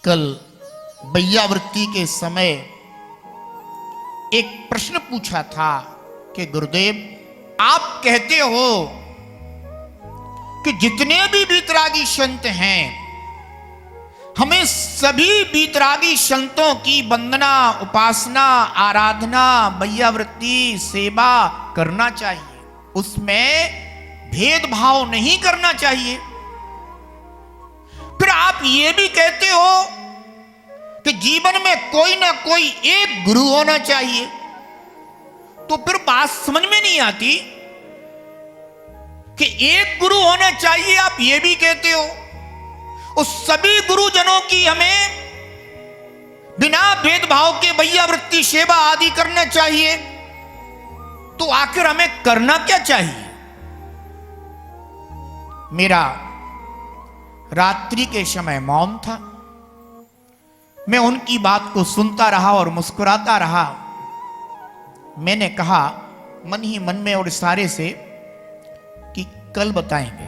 कल बैयावृत्ति के समय एक प्रश्न पूछा था कि गुरुदेव, आप कहते हो कि जितने भी वीतरागी संत हैं, हमें सभी वीतरागी संतों की वंदना, उपासना, आराधना, बैयावृत्ति, सेवा करना चाहिए, उसमें भेदभाव नहीं करना चाहिए। फिर आप ये भी कहते हो कि जीवन में कोई ना कोई एक गुरु होना चाहिए। तो फिर बात समझ में नहीं आती कि एक गुरु होना चाहिए, आप ये भी कहते हो, उस सभी गुरुजनों की हमें बिना भेदभाव के बैयावृत्ति, सेवा आदि करना चाहिए। तो आखिर हमें करना क्या चाहिए? मेरा रात्रि के समय मौन था। मैं उनकी बात को सुनता रहा और मुस्कुराता रहा। मैंने कहा मन ही मन में और इशारे से कि कल बताएंगे।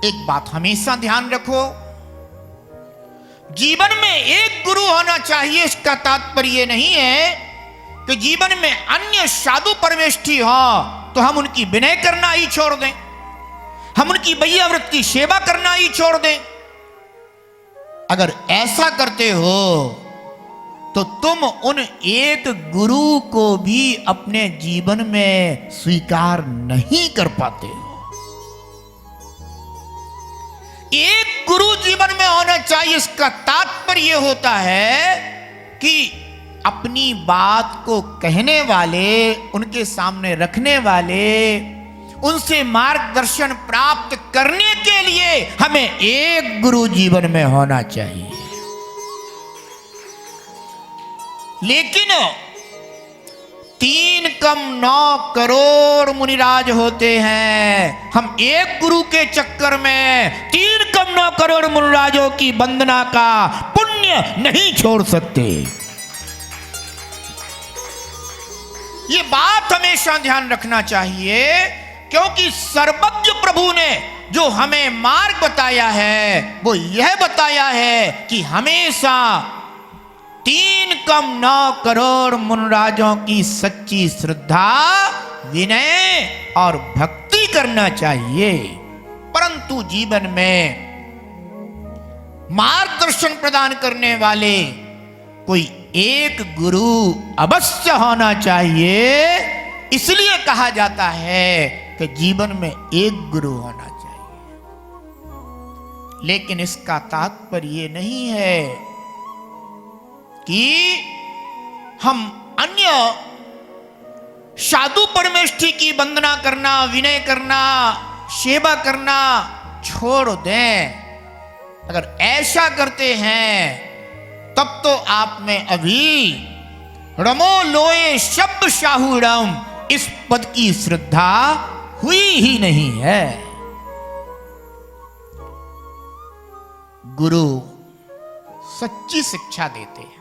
एक बात हमेशा ध्यान रखो, जीवन में एक गुरु होना चाहिए, इसका तात्पर्य नहीं है कि जीवन में अन्य साधु परमेष्ठी हो तो हम उनकी विनय करना ही छोड़ दें, हम उनकी बैयावृत्ति, सेवा करना ही छोड़ दें। अगर ऐसा करते हो तो तुम उन एक गुरु को भी अपने जीवन में स्वीकार नहीं कर पाते हो। एक गुरु जीवन में होना चाहिए, इसका तात्पर्य होता है कि अपनी बात को कहने वाले, उनके सामने रखने वाले, उनसे मार्गदर्शन प्राप्त करने के लिए हमें एक गुरु जीवन में होना चाहिए। लेकिन 3 कम 9 करोड़ मुनिराज होते हैं, हम एक गुरु के चक्कर में 3 कम 9 करोड़ मुनिराजों की वंदना का पुण्य नहीं छोड़ सकते। ये बात हमेशा ध्यान रखना चाहिए, क्योंकि सर्वज्ञ प्रभु ने जो हमें मार्ग बताया है वो यह बताया है कि हमेशा 3 कम 9 करोड़ मुनिराजों की सच्ची श्रद्धा, विनय और भक्ति करना चाहिए। परंतु जीवन में मार्गदर्शन प्रदान करने वाले कोई एक गुरु अवश्य होना चाहिए। इसलिए कहा जाता है कि जीवन में एक गुरु होना चाहिए। लेकिन इसका तात्पर्य नहीं है कि हम अन्य साधु परमेष्ठी की वंदना करना, विनय करना, सेवा करना छोड़ दें। अगर ऐसा करते हैं तब तो आप में अभी रमो लोए शब्द शाहूरम इस पद की श्रद्धा हुई ही नहीं है। गुरु सच्ची शिक्षा देते हैं।